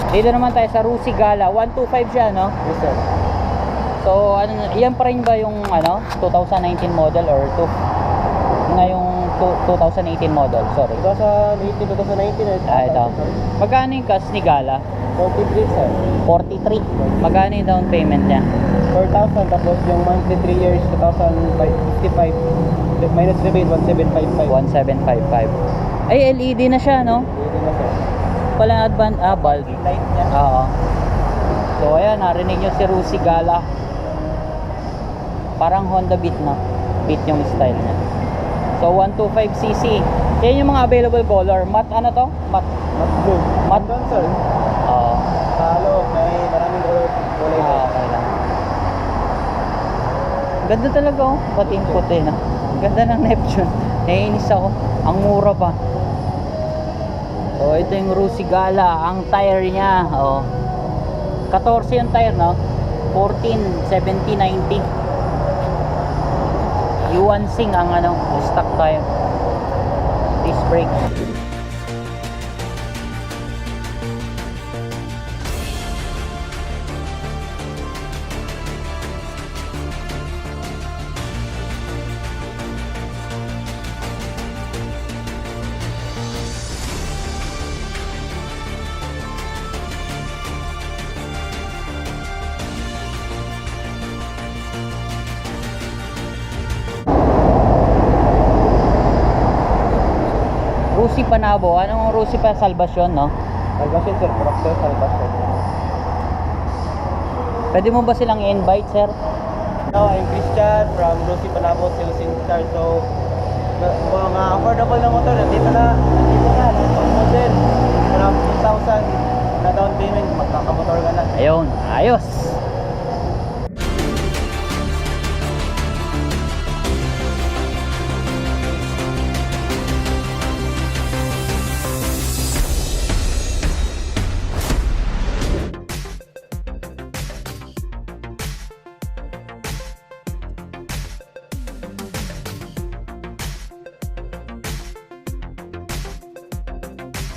Dito naman tayo sa Rusi Gala. 125 siya, no? Yes, sir. So, ano, yan pa rin ba yung ano, 2019 model or ngayong 2018 model? Sorry. 2018, 2019. Ito. Magkano yung cash ni Gala? 43, sir. 43. Magkano yung down payment niya? 4,000, tapos yung monthly 3 years, 2,055. Minus rebate, 1,755. 1755. Ay, LED na siya, no? Hindi na, sir. Pala bulb. Light niya. Oo. So, ayan, narinig nyo si Rusi Gala. Parang Honda Beat, no? Beat yung style niya. So, 125cc. Yan yung mga available color. Matte, ano to? Matte. Not blue. Matte. Doon, sir. Oo. Halo, may maraming kulay. Okay lang. Ganda talaga, oh. Pati yung puti, no? Ganda ng Neptune. Naiinis ako. Ang mura pa. So, ito yung Rusi Gala. Ang tire niya, oh. 14 yung tire, no? 14, 70, 90. Yuan Sing ang ano, stock tire. Disc brake. Rusi Panabo. Anong Rusi pa Salvation, no? Salvation, sir. Proctor Salvation. Pwede mo ba silang i-invite, sir? Now, I'm Christian from Lucy Panabo, Sales Center. So, mga affordable na motor, nandito na. Ang model. Around 2,000 na down payment, magkakamotor ka na. Ayun, ayos.